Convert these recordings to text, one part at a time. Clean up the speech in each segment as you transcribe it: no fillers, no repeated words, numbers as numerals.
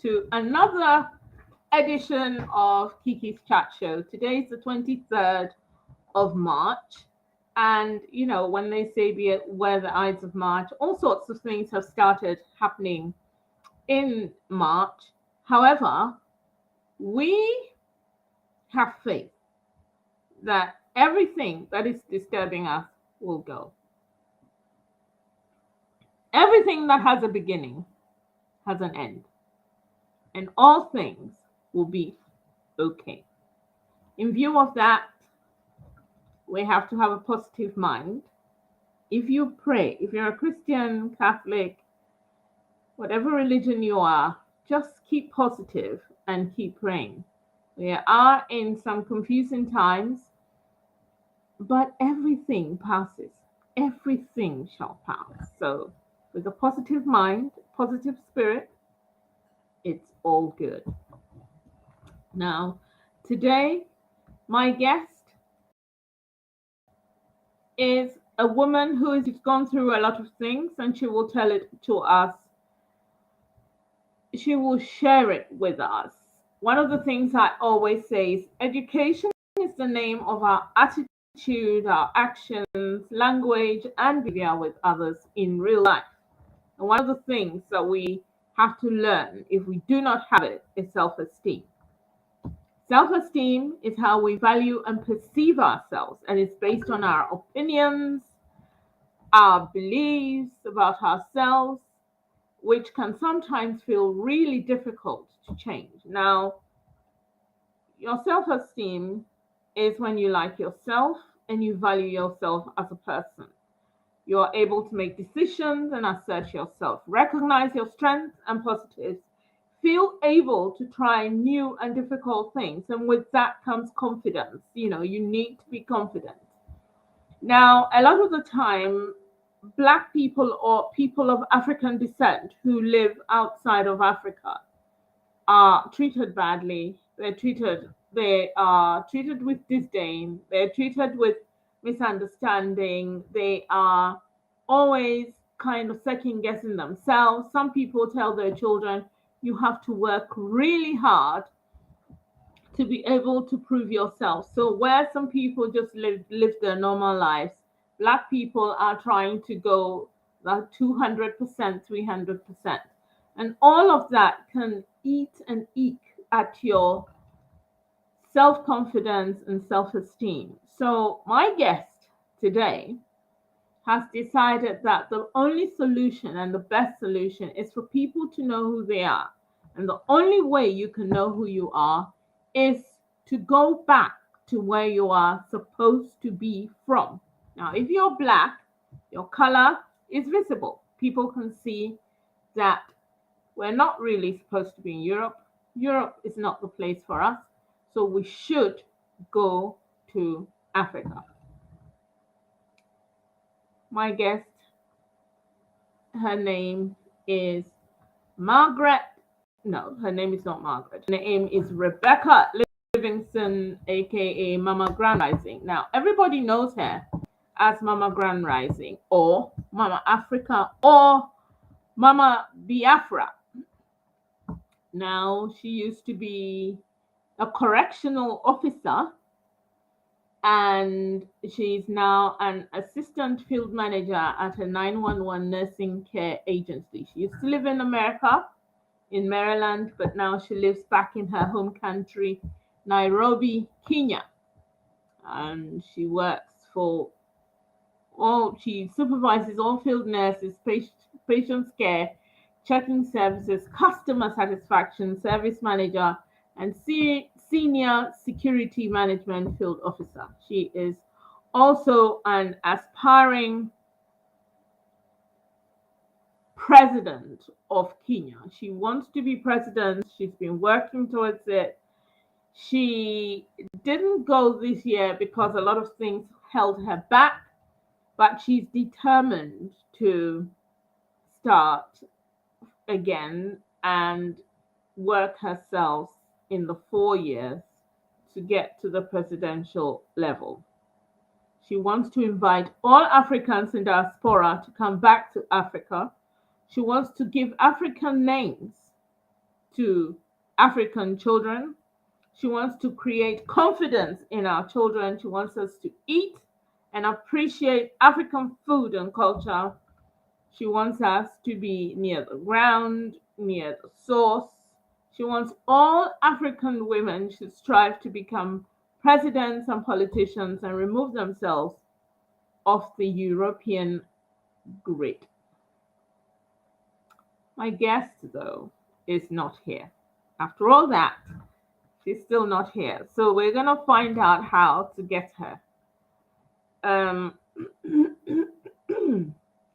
to another edition of Kiki's Chat Show. Today is the 23rd of March. And, you know, when they say where the Ides of March, all sorts of things have started happening in March. However, we have faith that everything that is disturbing us will go. Everything that has a beginning has an end, and all things will be okay. In view of that, we have to have a positive mind. If you pray, if you're a Christian, Catholic, whatever religion you are, just keep positive and keep praying. We are in some confusing times, but everything passes. Everything shall pass. So with a positive mind, positive spirit, it's all good. Now, today, my guest is a woman who has gone through a lot of things, and she will tell it to us. She will share it with us. One of the things I always say is education is the name of our attitude, our actions, language, and behavior with others in real life. And one of the things that we have to learn, if we do not have it, is self-esteem. Self-esteem is how we value and perceive ourselves, and it's based on our opinions, our beliefs about ourselves, which can sometimes feel really difficult to change. Now, your self-esteem is when you like yourself and you value yourself as a person. You are able to make decisions and assert yourself, recognize your strengths and positives, feel able to try new and difficult things. And with that comes confidence. You know, you need to be confident. Now, a lot of the time, Black people or people of African descent who live outside of Africa are treated badly. They are treated with disdain. They're treated with misunderstanding. They are always kind of second guessing themselves. Some people tell their children, you have to work really hard to be able to prove yourself. So where some people just live their normal lives, Black people are trying to go like 200%, 300%. And all of that can eat and eke at your self-confidence and self-esteem. So my guest today has decided that the only solution and the best solution is for people to know who they are. And the only way you can know who you are is to go back to where you are supposed to be from. Now, if you're Black, your color is visible. People can see that we're not really supposed to be in Europe. Europe is not the place for us. So we should go to Africa. My guest, her name is Margaret. No, her name is not Margaret. Her name is Rebecca Livingston, aka Mama Grand Rising. Now, everybody knows her as Mama Grand Rising, or Mama Africa, or Mama Biafra. Now, she used to be a correctional officer, and she's now an assistant field manager at a 911 nursing care agency. She used to live in America, in Maryland, but now she lives back in her home country, Nairobi, Kenya. And she works she supervises all field nurses, patients care, checking services, customer satisfaction, service manager, and senior security management field officer. She is also an aspiring president of Kenya. She wants to be president. She's been working towards it. She didn't go this year because a lot of things held her back, but she's determined to start again and work herself in the 4 years to get to the presidential level. She wants to invite all Africans in diaspora to come back to Africa. She wants to give African names to African children. She wants to create confidence in our children. She wants us to eat and appreciate African food and culture. She wants us to be near the ground, near the source. She wants all African women to strive to become presidents and politicians and remove themselves off the European grid. My guest, though, is not here. After all that, she's still not here. So we're going to find out how to get her. I'm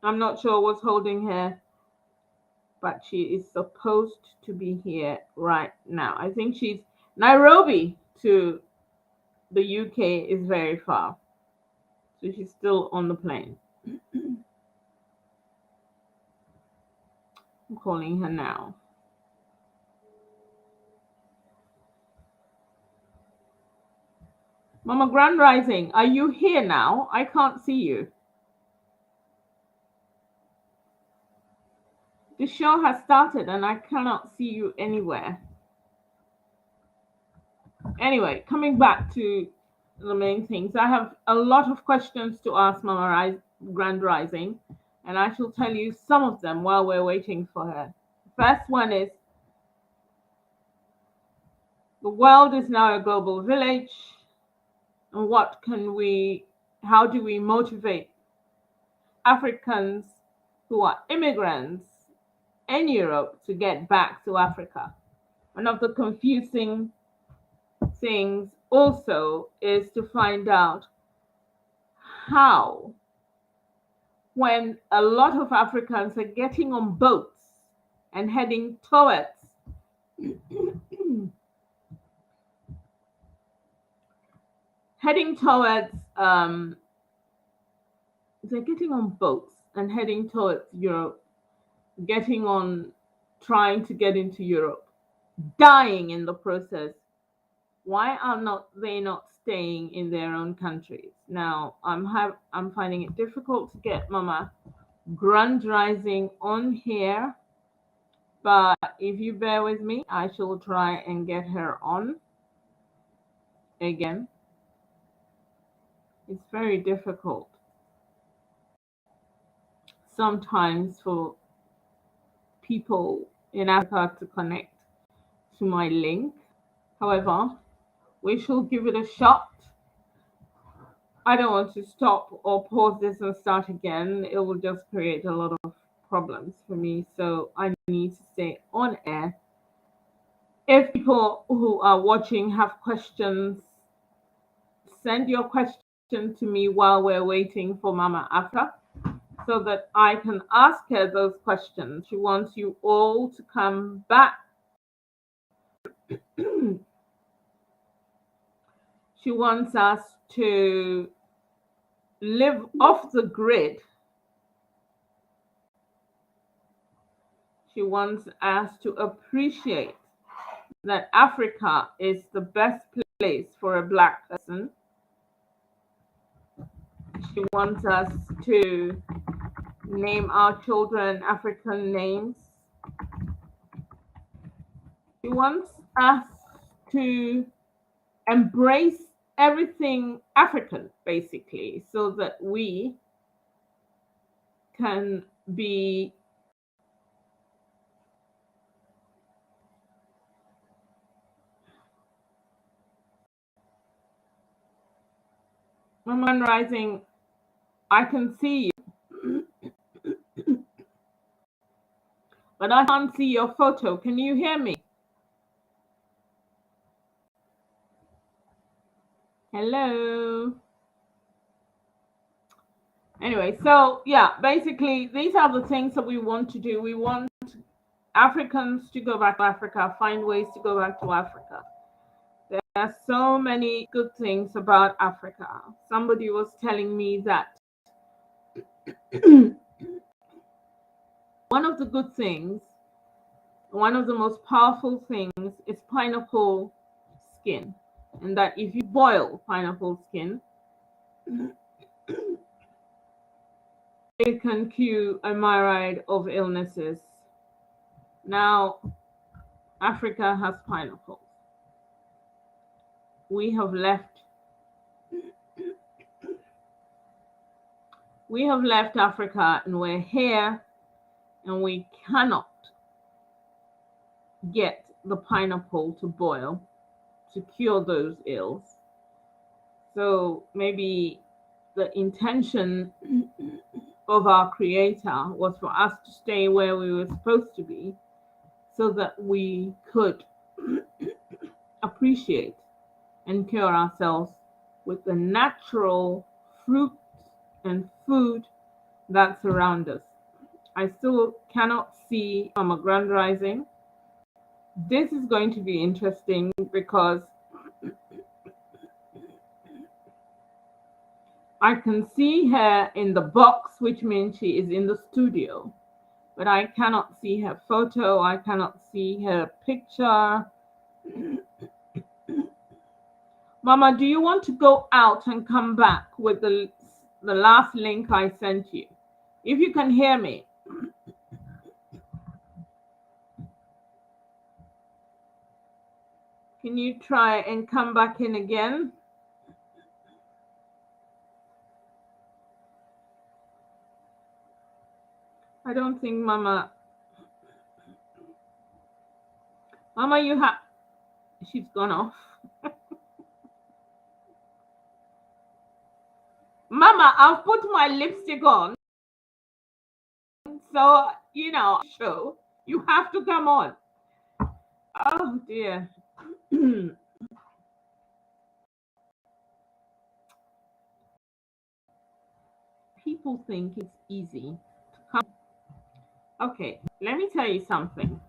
not sure what's holding her, but she is supposed to be here right now. I think she's Nairobi to the UK is very far. So she's still on the plane. I'm calling her now. Mama Grand Rising, are you here now? I can't see you. The show has started and I cannot see you anywhere. Anyway, coming back to the main things, I have a lot of questions to ask Mama Grand Rising, and I shall tell you some of them while we're waiting for her. The first one is, the world is now a global village, and how do we motivate Africans who are immigrants in Europe to get back to Africa? One of the confusing things also is to find out how, when a lot of Africans are getting on boats and heading towards they're getting on boats and heading towards Europe, trying to get into Europe, dying in the process. Why are they not staying in their own countries? Now, I'm finding it difficult to get Mama Grand Rising on here, but if you bear with me, I shall try and get her on again. It's very difficult sometimes for people in Africa to connect to my link. However, we shall give it a shot. I don't want to stop or pause this and start again. It will just create a lot of problems for me. So I need to stay on air. If people who are watching have questions, send your question to me while we're waiting for Mama Africa so that I can ask her those questions. She wants you all to come back. She wants us to live off the grid. She wants us to appreciate that Africa is the best place for a Black person. She wants us to name our children African names. She wants us to embrace everything African, basically, so that we can be Mama Rising. I can see you, but I can't see your photo. Can you hear me? Hello. Anyway, so yeah, basically these are the things that we want to do. We want Africans to go back to Africa, find ways to go back to Africa. There are so many good things about Africa. Somebody was telling me that one of the good things, one of the most powerful things is pineapple skin. And that if you boil pineapple skin, it can cure a myriad of illnesses. Now, Africa has pineapples. We have left Africa and we're here and we cannot get the pineapple to boil to cure those ills. So maybe the intention of our creator was for us to stay where we were supposed to be so that we could appreciate and cure ourselves with the natural fruit and food that surround us. I still cannot see Mama Grand Rising. This is going to be interesting because I can see her in the box, which means she is in the studio, but I cannot see her photo. I cannot see her picture. Mama, do you want to go out and come back with the last link I sent you? If you can hear me. Can you try and come back in again? I don't think Mama, you have, she's gone off. Mama, I've put my lipstick on. So, show, you have to come on. Oh dear. People think it's easy to come. Okay, let me tell you something.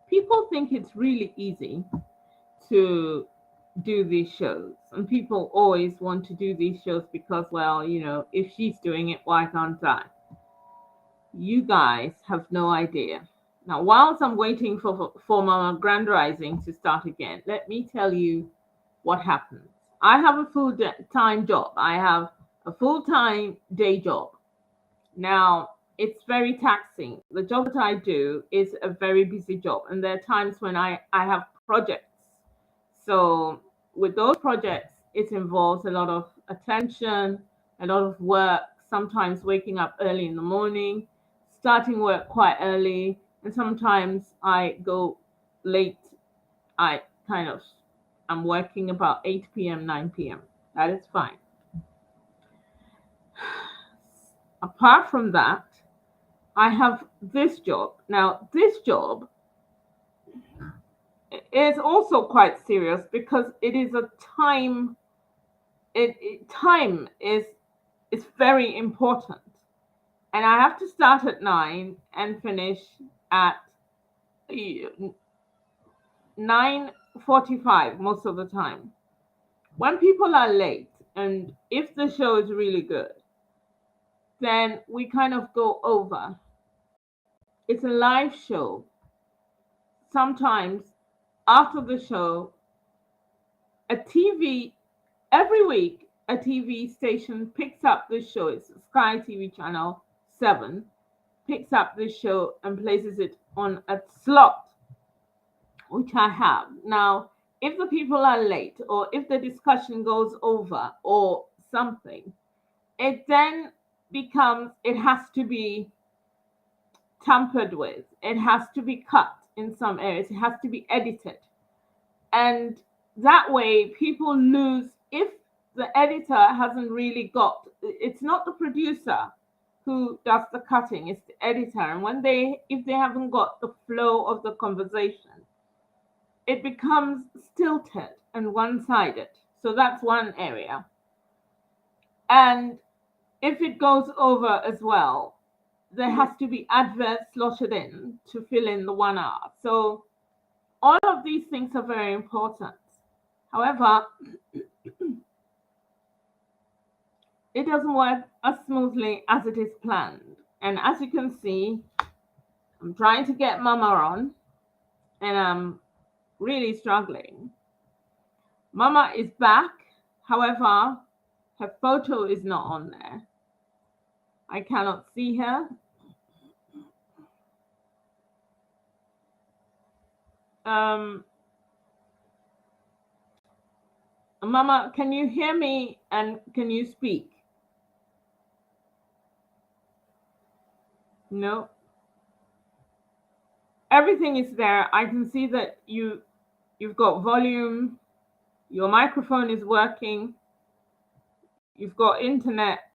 People think it's really easy to do these shows, and people always want to do these shows because, well, if she's doing it, why can't I? You guys have no idea. Now, whilst I'm waiting for Mama Grand Rising to start again, let me tell you what happens. I have a full-time job. I have a full-time day job. Now, it's very taxing. The job that I do is a very busy job, and there are times when I have projects. So, with those projects, it involves a lot of attention, a lot of work, sometimes waking up early in the morning, starting work quite early, and sometimes I go late. I'm working about 8 p.m., 9 p.m. That is fine. Apart from that, I have this job. Now, this job is also quite serious because it is a time. Time is very important, and I have to start at 9 and finish at 9:45 most of the time. When people are late, and if the show is really good, then we kind of go over. It's a live show. Sometimes after the show, a TV, every week, a TV station picks up the show. It's Sky TV Channel 7, picks up the show and places it on a slot, which I have. Now, if the people are late or if the discussion goes over or something, it then becomes, it has to be tampered with. It has to be cut in some areas. It has to be edited. And that way people lose if the editor hasn't really got, it's not the producer who does the cutting, it's the editor. And if they haven't got the flow of the conversation, it becomes stilted and one-sided. So that's one area. And if it goes over as well, there has to be adverts slotted in to fill in the 1 hour. So all of these things are very important. However, it doesn't work as smoothly as it is planned. And as you can see, I'm trying to get Mama on, and I'm really struggling. Mama is back. However, her photo is not on there. I cannot see her. Mama, can you hear me and can you speak? No. Everything is there. I can see that you've got volume, your microphone is working, you've got internet,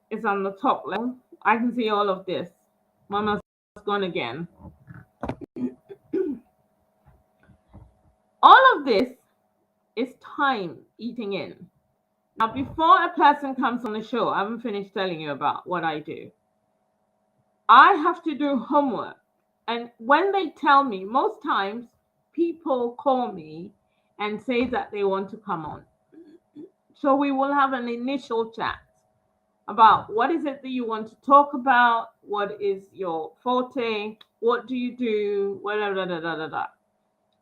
it's on the top level. I can see all of this. Mama's gone again. All of this is time eating in. Now, before a person comes on the show, I haven't finished telling you about what I do. I have to do homework. And when they tell me, most times people call me and say that they want to come on. So we will have an initial chat about what is it that you want to talk about, what is your forte, what do you do, whatever.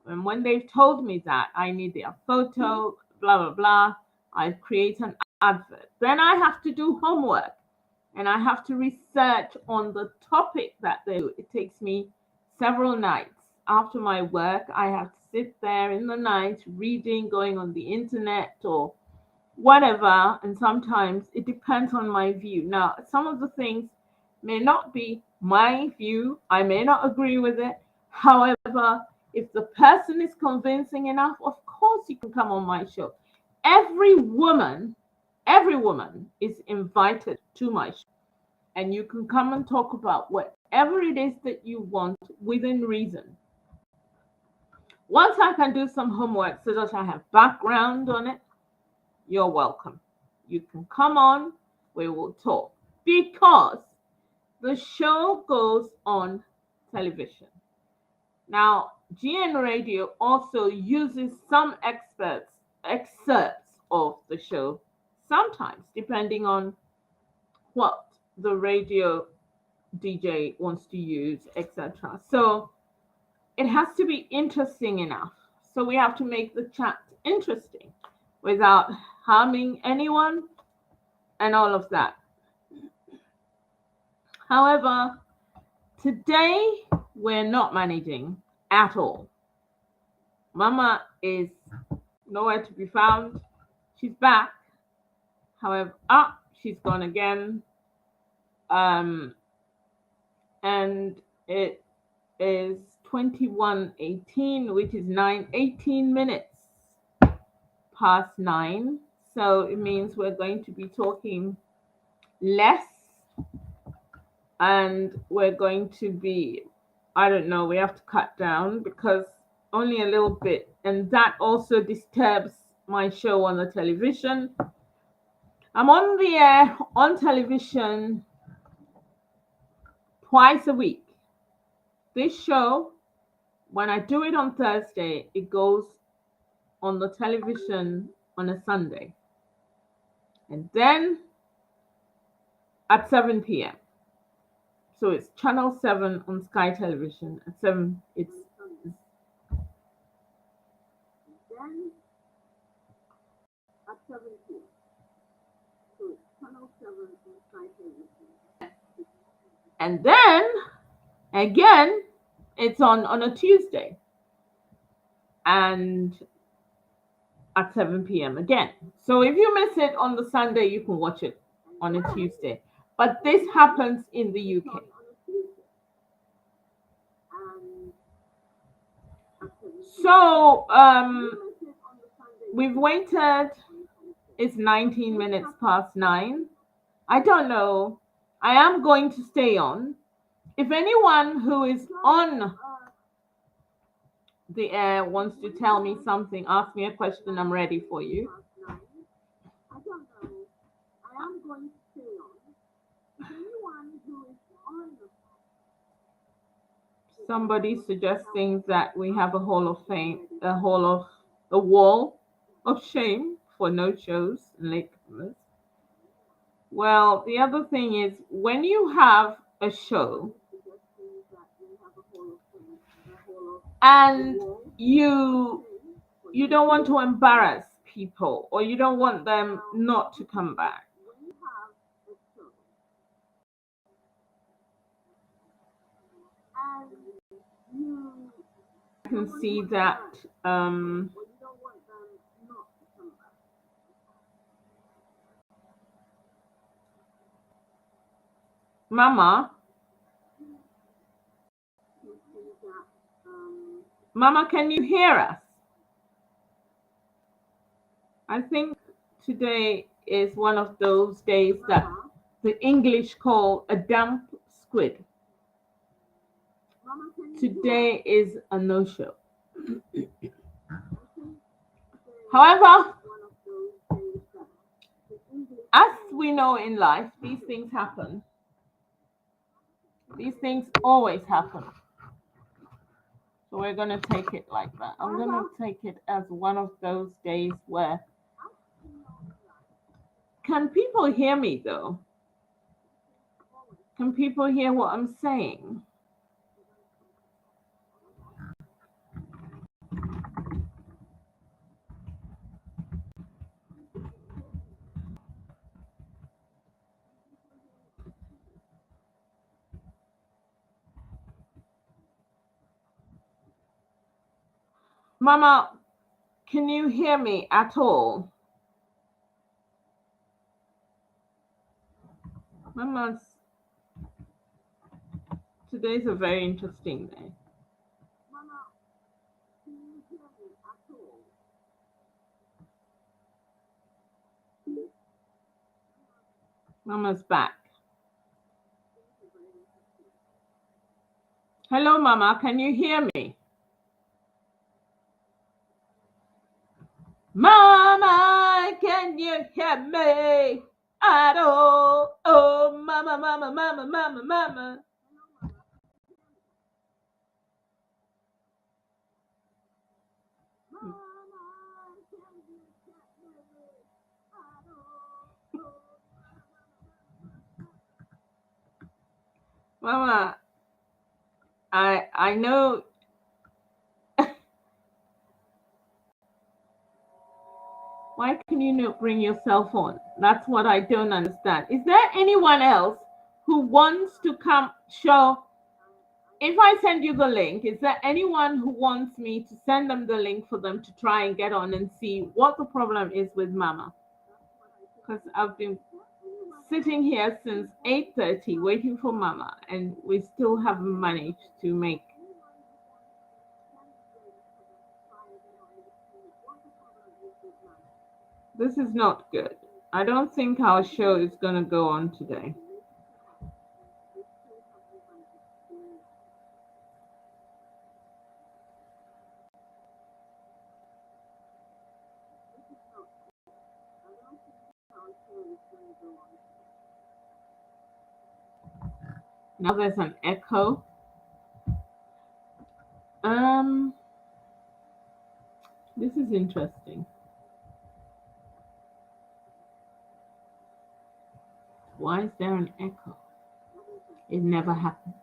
And when they've told me that I need their photo, blah, blah, blah, I create an advert. Then I have to do homework and I have to research on the topic that they do. It takes me several nights. After my work, I have to sit there in the night reading, going on the internet or whatever. And sometimes it depends on my view. Now, some of the things may not be my view. I may not agree with it. However, if the person is convincing enough, of course you can come on my show. Every woman is invited to my show. And you can come and talk about whatever it is that you want within reason. Once I can do some homework so that I have background on it, you're welcome. You can come on, we will talk. Because the show goes on television. Now, GN Radio also uses some excerpts of the show, sometimes depending on what the radio DJ wants to use, etc. So it has to be interesting enough. So we have to make the chat interesting without harming anyone and all of that. However, today we're not managing at all. Mama is nowhere to be found. She's back. However, she's gone again. And it is 21:18, which is 18 minutes past 9. So it means we're going to be talking less. And we're going to be, I don't know, we have to cut down because only a little bit. And that also disturbs my show on the television. I'm on the air on television twice a week. This show, when I do it on Thursday, it goes on the television on a Sunday. And then at 7 p.m. So it's channel 7 on Sky Television at 7. It's then at 7 p.m. So it's channel 7 on Sky Television. And then again, it's on a Tuesday. And at 7 p.m. again. So if you miss it on the Sunday, you can watch it on a Tuesday. But this happens in the UK. So we've waited. It's 19 minutes past 9. I don't know. I am going to stay on. If anyone who is on the air wants to tell me something, ask me a question, I'm ready for you. I don't know. I am going to stay on. If anyone who is on somebody suggesting that we have a hall of fame, a wall of shame for no shows and latecomers. Well, the other thing is when you have a show and you don't want to embarrass people or you don't want them not to come back. can see that Mama, can you hear us? I think today is one of those days that the English call a damp squid. Today is a no-show. However, as we know in life, these things happen. These things always happen. So we're going to take it like that. I'm going to take it as one of those days where... Can people hear me though? Can people hear what I'm saying? Mama, can you hear me at all? Mama, today's a very interesting day. Mama's back. Hello, Mama, can you hear me? Mama, can you hear me at all? Oh, mama, mama, mama, mama, mama. Mama, I know. Why can you not bring yourself on? That's what I don't understand. Is there anyone else who wants to come show? If I send you the link, is there anyone who wants me to send them the link for them to try and get on and see what the problem is with Mama? Because I've been sitting here since 8:30 waiting for Mama, and we still haven't managed to make. This is not good. I don't think our show is going to go on today. Now there's an echo. This is interesting. Why is there an echo? It never happens.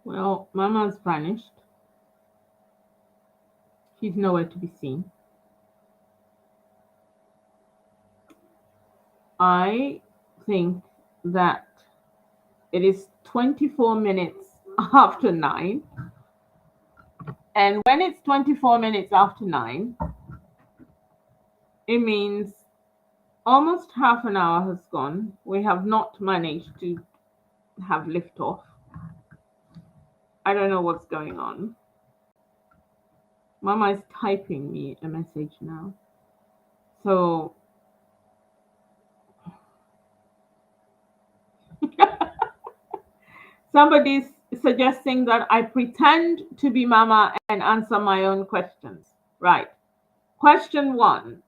Well, Mama's vanished. She's nowhere to be seen. I think that it is 24 minutes after 9. And when it's 24 minutes after 9, it means almost half an hour has gone. We have not managed to have liftoff. I don't know what's going on. Mama is typing me a message now. So somebody's suggesting that I pretend to be Mama and answer my own questions. Right. Question 1.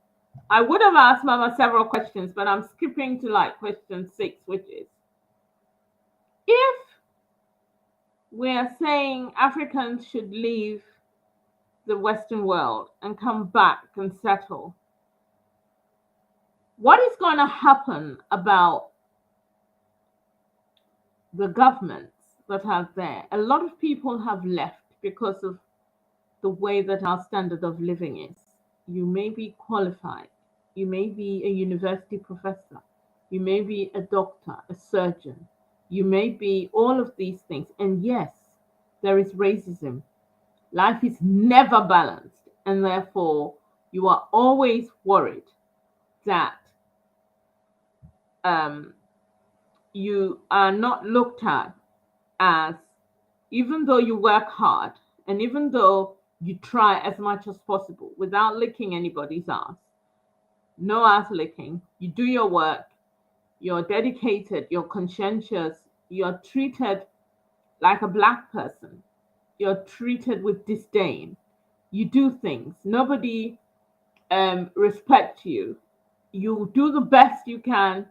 I would have asked Mama several questions, but I'm skipping to like question 6, which is, if we're saying Africans should leave the Western world and come back and settle, what is going to happen about the governments that are there. A lot of people have left because of the way that our standard of living is. You may be qualified, you may be a university professor, you may be a doctor, a surgeon, you may be all of these things. And yes, there is racism. Life is never balanced, and therefore you are always worried that you are not looked at as, even though you work hard and even though you try as much as possible without licking anybody's ass, no ass licking, you do your work, you're dedicated, you're conscientious, you're treated like a black person, you're treated with disdain, you do things, nobody respects you, you do the best you can,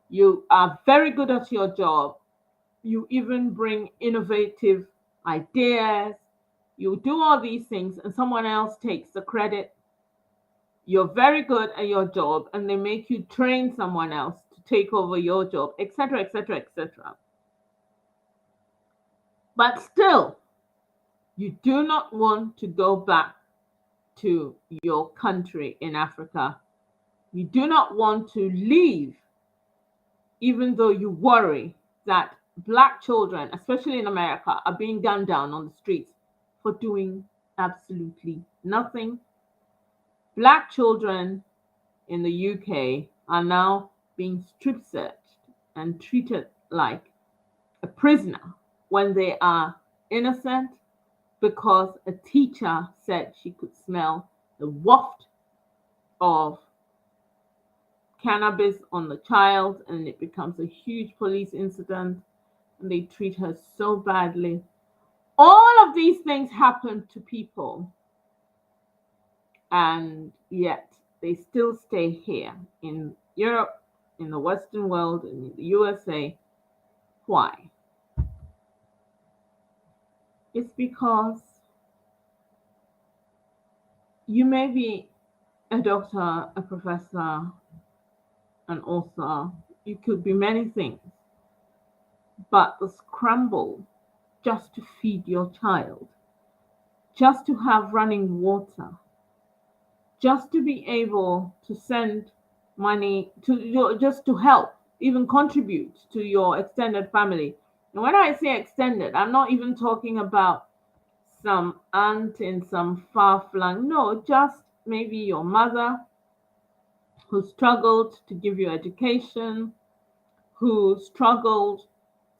you are very good at your job, you even bring innovative ideas, you do all these things, and someone else takes the credit. You're very good at your job, and they make you train someone else to take over your job, etc., etc., etc. But still, you do not want to go back to your country in Africa. You do not want to leave, even though you worry that black children, especially in America, are being gunned down on the streets for doing absolutely nothing. Black children in the UK are now being strip searched and treated like a prisoner when they are innocent because a teacher said she could smell the waft of cannabis on the child, and it becomes a huge police incident, and they treat her so badly. All of these things happen to people, and yet they still stay here in Europe, in the Western world, in the USA. Why? It's because you may be a doctor, a professor, an author, you could be many things, but the scramble just to feed your child, just to have running water, just to be able to send money to just to help, even contribute to your extended family. And when I say extended, I'm not even talking about some aunt in some far flung, no, just maybe your mother who struggled to give you education, who struggled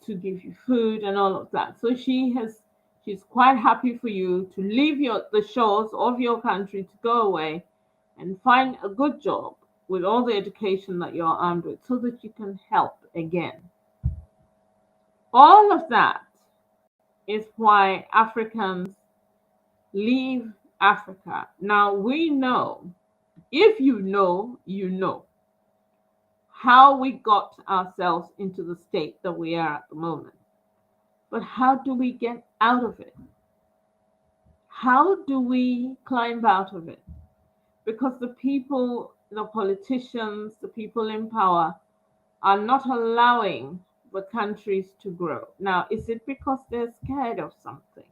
to give you food and all of that. So she's quite happy for you to leave the shores of your country to go away and find a good job with all the education that you're armed with so that you can help again. All of that is why Africans leave Africa. Now we know, if you know, you know how we got ourselves into the state that we are at the moment. But how do we get out of it? How do we climb out of it? Because the people, the politicians, the people in power are not allowing the countries to grow. Now, is it because they're scared of something?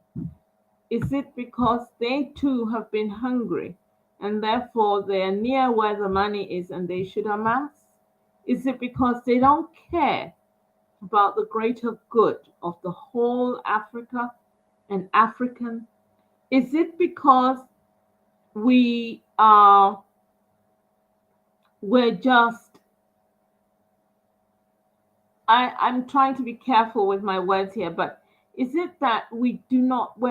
Is it because they too have been hungry and therefore they're near where the money is and they should amass? Is it because they don't care about the greater good of the whole Africa and African? Is it because we're just, I'm trying to be careful with my words here, but is it that we're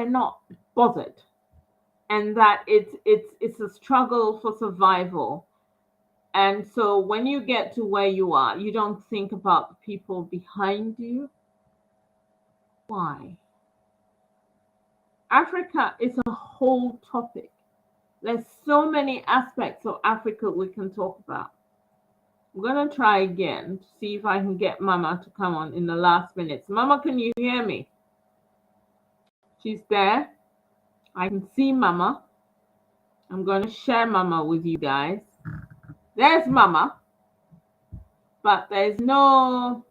not bothered, and that it's a struggle for survival? And so when you get to where you are, you don't think about the people behind you. Why? Africa is a whole topic. There's so many aspects of Africa we can talk about. I'm going to try again to see if I can get Mama to come on in the last minutes. Mama, can you hear me? She's there. I can see Mama. I'm going to share Mama with you guys. There's Mama. But there's no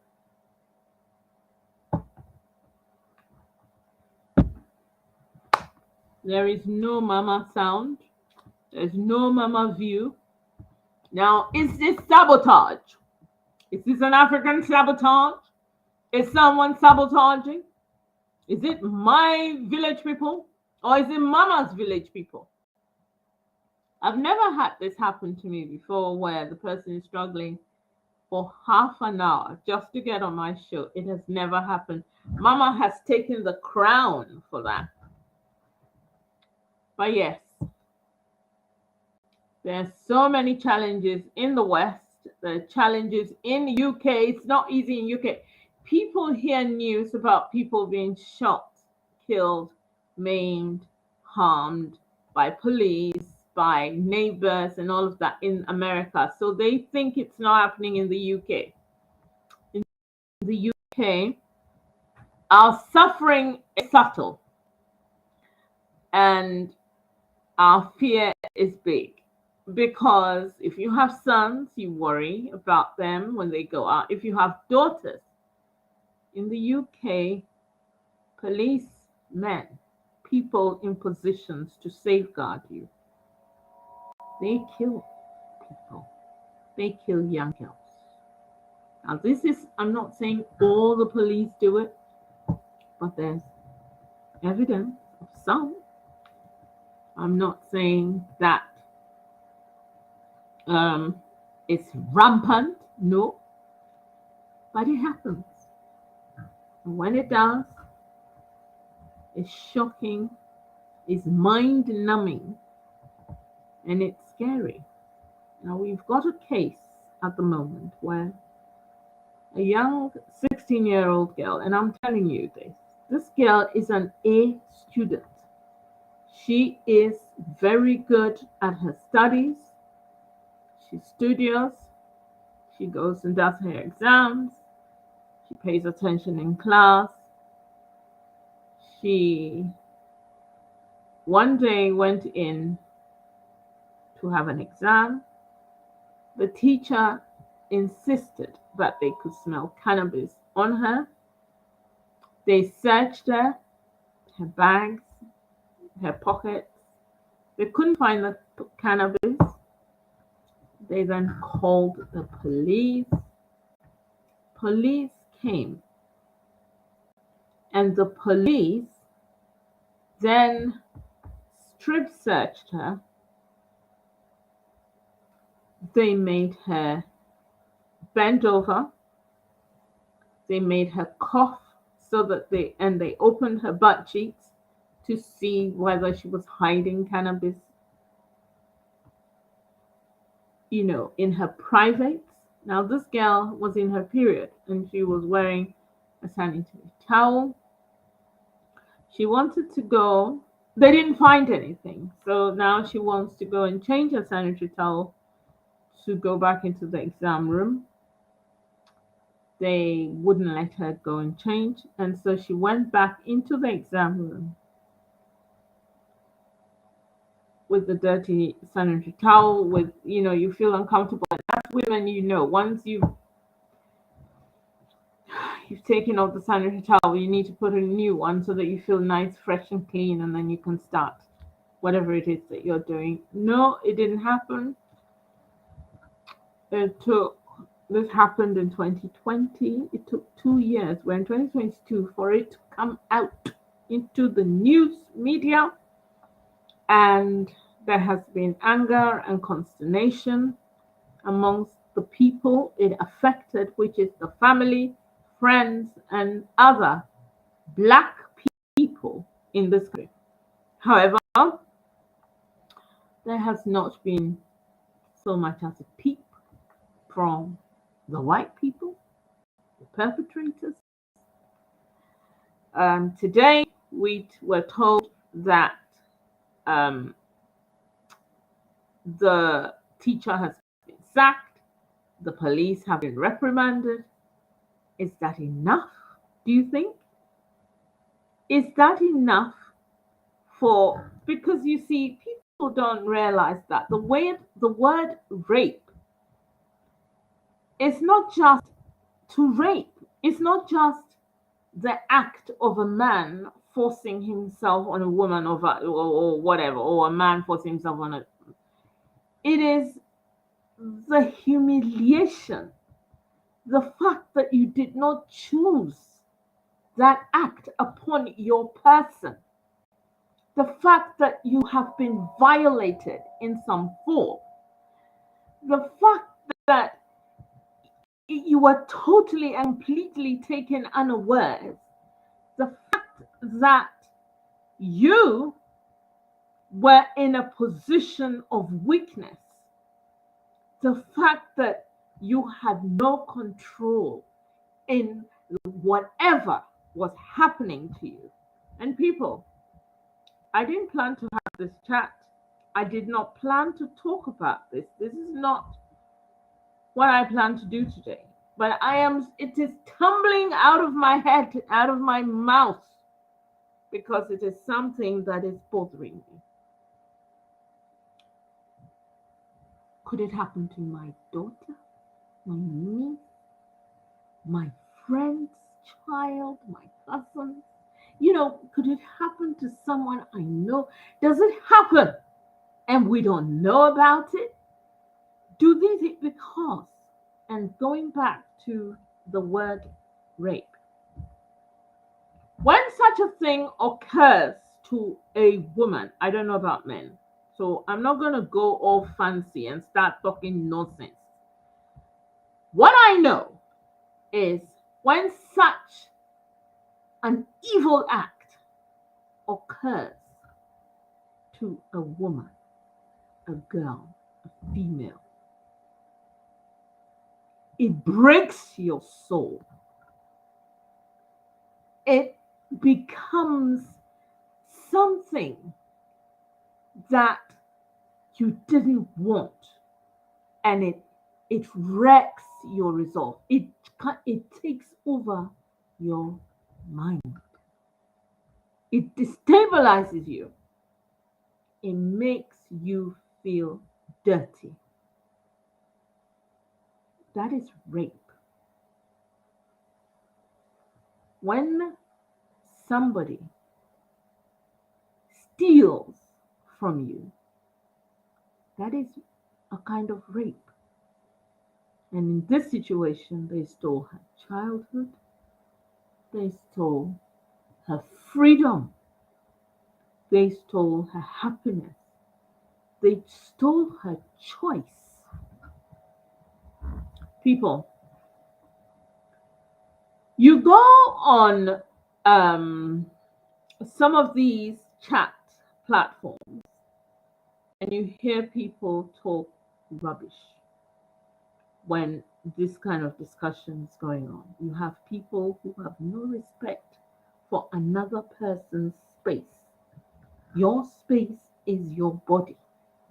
There is no mama sound. There's no mama view. Now, is this sabotage? Is this an African sabotage? Is someone sabotaging? Is it my village people or is it mama's village people? I've never had this happen to me before where the person is struggling for half an hour just to get on my show. It has never happened. Mama has taken the crown for that. But yes, there are so many challenges in the West. There are challenges in UK. It's not easy in UK. People hear news about people being shot, killed, maimed, harmed by police, by neighbors, and all of that in America. So they think it's not happening in the UK. In the UK, our suffering is subtle and our fear is big. Because if you have sons, you worry about them when they go out. If you have daughters, in the UK, policemen, people in positions to safeguard you, they kill people. They kill young girls. Now, I'm not saying all the police do it, but there's evidence of some. I'm not saying that it's rampant, no, but it happens. And when it does, it's shocking, it's mind numbing, and it's scary. Now, we've got a case at the moment where a young 16-year-old girl, and I'm telling you this girl is an A student. She is very good at her studies. She's studious. She goes and does her exams. She pays attention in class. She one day went in to have an exam. The teacher insisted that they could smell cannabis on her. They searched her bags, her pockets. They couldn't find the cannabis. They then called the police. Police came, and the police then strip searched her. They made her bend over. They made her cough so that they opened her butt cheeks to see whether she was hiding cannabis, in her privates. Now, this girl was in her period and she was wearing a sanitary towel. She wanted to go. They didn't find anything. So now she wants to go and change her sanitary towel to go back into the exam room. They wouldn't let her go and change. And so she went back into the exam room with the dirty sanitary towel, with, you feel uncomfortable. And as women, once you've taken off the sanitary towel, you need to put a new one so that you feel nice, fresh, and clean, and then you can start whatever it is that you're doing. No, it didn't happen. This happened in 2020. It took 2 years. We're in 2022 for it to come out into the news media, and there has been anger and consternation amongst the people it affected, which is the family, friends, and other Black people in this country. However, there has not been so much as a peep from the white people, the perpetrators. Today, we were told that the teacher has been sacked, the police have been reprimanded. Is that enough, do you think? Is that enough because you see, people don't realize that the word rape is not just to rape. It's not just the act of a man forcing himself on a woman or whatever, or a man forcing himself on a. It is the humiliation, the fact that you did not choose that act upon your person, the fact that you have been violated in some form, the fact that you were totally and completely taken unawares, the fact that you were in a position of weakness, the fact that you had no control in whatever was happening to you. And people, I didn't plan to have this chat. I did not plan to talk about this. This is not what I plan to do today. But it is tumbling out of my head, out of my mouth, because it is something that is bothering me. Could it happen to my daughter, my niece, my friend's child, my cousin? Could it happen to someone I know? Does it happen and we don't know about it? Do they think because, and going back to the word rape, when such a thing occurs to a woman, I don't know about men, so I'm not going to go all fancy and start talking nonsense. What I know is when such an evil act occurs to a woman, a girl, a female, it breaks your soul. It becomes something that you didn't want, and it wrecks your resolve. It takes over your mind. It destabilizes you. It makes you feel dirty. That is rape. When somebody steals from you, that is a kind of rape. And in this situation, they stole her childhood, they stole her freedom, they stole her happiness, they stole her choice. People, you go on some of these chat platforms and you hear people talk rubbish when this kind of discussion is going on. You have people who have no respect for another person's space. Your space is your body.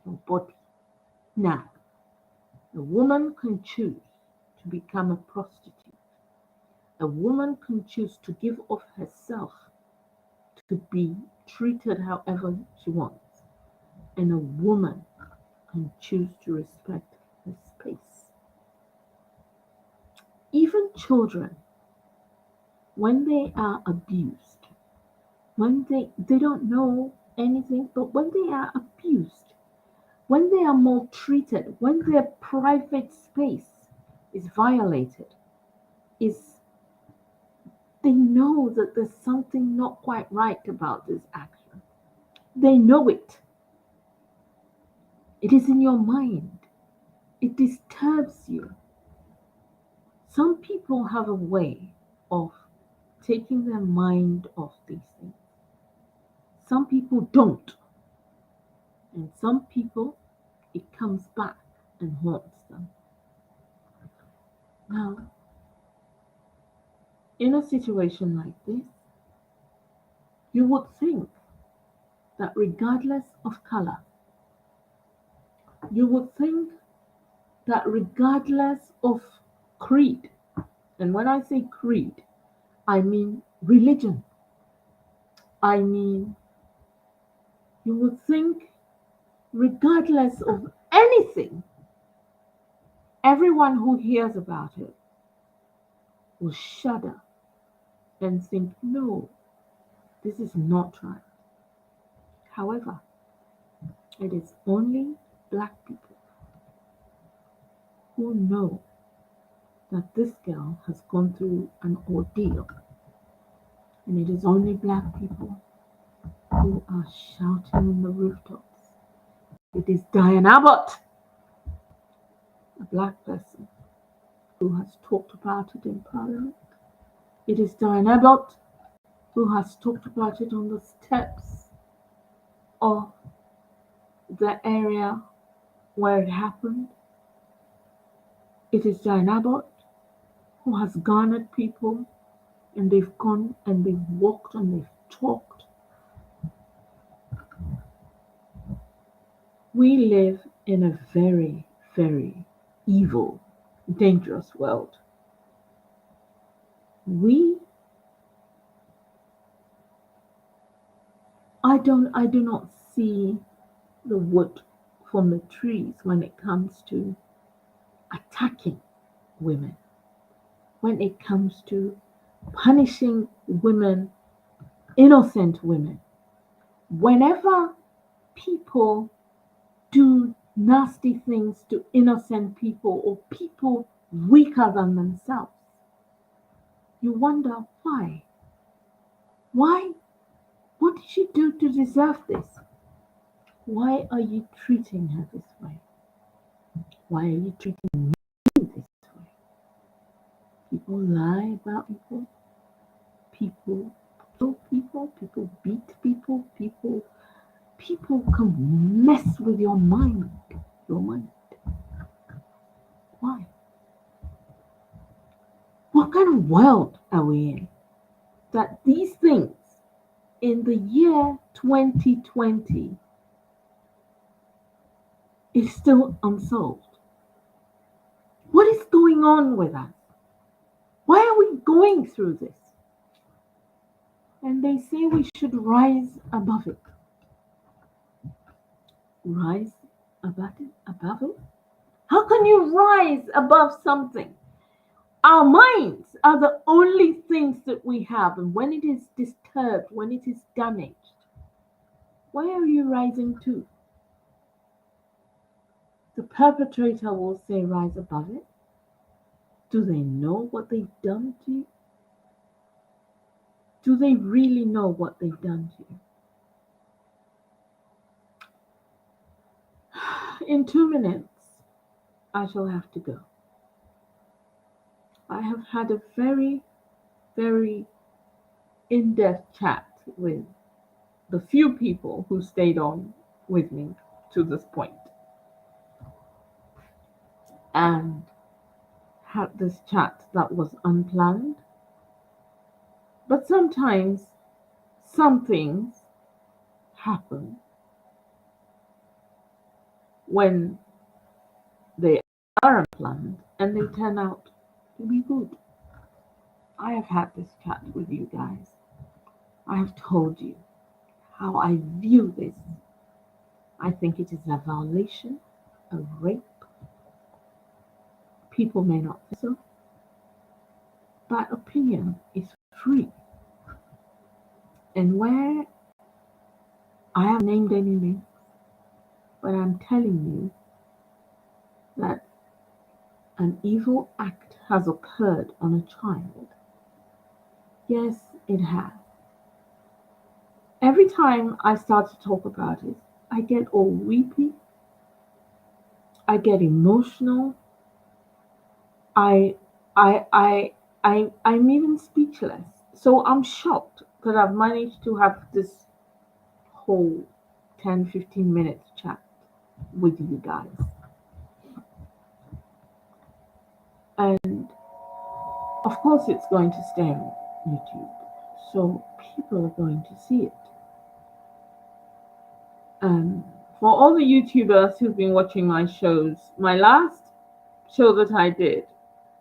Your body. Now, a woman can choose to become a prostitute. A woman can choose to give of herself to be treated however she wants. And a woman can choose to respect her space. Even children, when they are abused, when they don't know anything, but when they are abused, when they are maltreated, when their private space is violated, they know that there's something not quite right about this action. They know it. It is in your mind. It disturbs you. Some people have a way of taking their mind off these things. Some people don't. And some people, it comes back and haunts them. Now, in a situation like this, you would think that regardless of color, you would think that regardless of creed, and when I say creed, I mean religion, I mean, you would think regardless of anything, everyone who hears about it will shudder and think, no, This is not right. However, it is only black people who know that this girl has gone through an ordeal. And it is only black people who are shouting on the rooftops. It is Diane Abbott, a black person, who has talked about it in Parliament. It is Diane Abbott who has talked about it on the steps of the area where it happened. It is Diane Abbott who has garnered people, and they've gone and they've walked and they've talked. We live in a very, very evil, dangerous world. I do not see the wood from the trees when it comes to attacking women, when it comes to punishing women, innocent women. Whenever people do nasty things to innocent people or people weaker than themselves, you wonder why. Why? What did she do to deserve this? Why are you treating her this way? Why are you treating me this way? People lie about people. People kill people. People beat people. People can mess with your mind. Why? What kind of world are we in that these things in the year 2020 is still unsolved? What is going on with us? Why are we going through this? And they say we should rise above it. Rise above it? How can you rise above something? Our minds are the only things that we have, and when it is disturbed, when it is damaged, where are you rising to? The perpetrator will say, rise above it. Do they know what they've done to you? Do they really know what they've done to you? In 2 minutes, I shall have to go. I have had a very, very in-depth chat with the few people who stayed on with me to this point, and had this chat that was unplanned. But sometimes some things happen when they are unplanned and they turn out to be good. I have had this chat with you guys. I have told you how I view this. I think it is a violation, a rape. People may not think so, but opinion is free. And where I haven't named any names, but I'm telling you that an evil act has occurred on a child. Yes, it has. Every time I start to talk about it, I get all weepy. I get emotional. I'm even speechless. So I'm shocked that I've managed to have this whole 10-15 minutes chat with you guys. And of course it's going to stay on YouTube. So people are going to see it. For all the YouTubers who've been watching my shows, my last show that I did,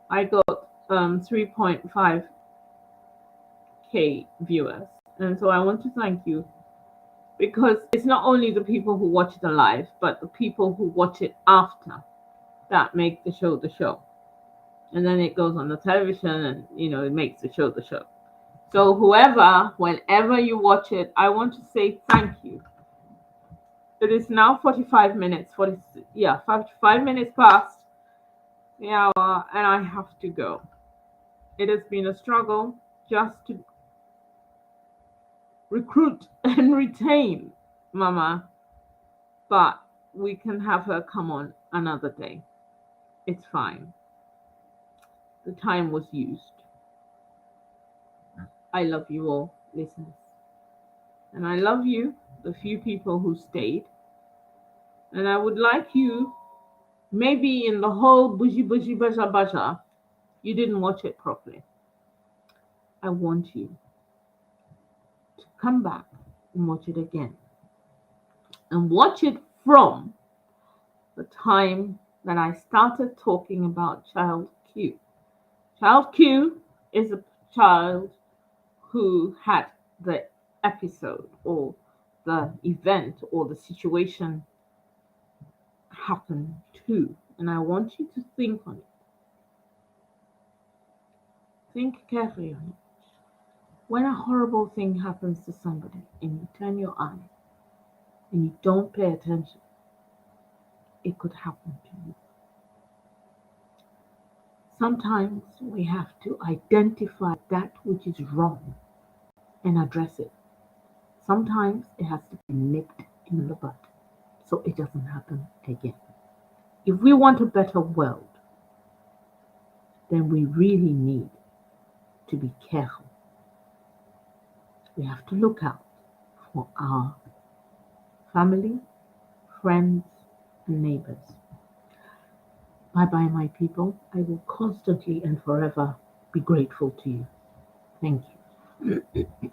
I got 3.5k viewers. And so I want to thank you, because it's not only the people who watch it live, but the people who watch it after that make the show the show. And then it goes on the television and, it makes the show the show. So whoever, whenever you watch it, I want to say thank you. It is now 45 minutes, 40, yeah, 55 minutes past the hour, and I have to go. It has been a struggle just to recruit and retain Mama, but we can have her come on another day. It's fine. The time was used. I love you all, listeners. And I love you, the few people who stayed. And I would like you, maybe in the whole bougie bougie baja baja, you didn't watch it properly. I want you to come back and watch it again. And watch it from the time that I started talking about Child Q. Child Q is a child who had the episode or the event or the situation happen to. And I want you to think on it. Think carefully on it. When a horrible thing happens to somebody and you turn your eye and you don't pay attention, it could happen to you. Sometimes we have to identify that which is wrong and address it. Sometimes it has to be nipped in the bud so it doesn't happen again. If we want a better world, then we really need to be careful. We have to look out for our family, friends, and neighbors. Bye bye, my people. I will constantly and forever be grateful to you. Thank you.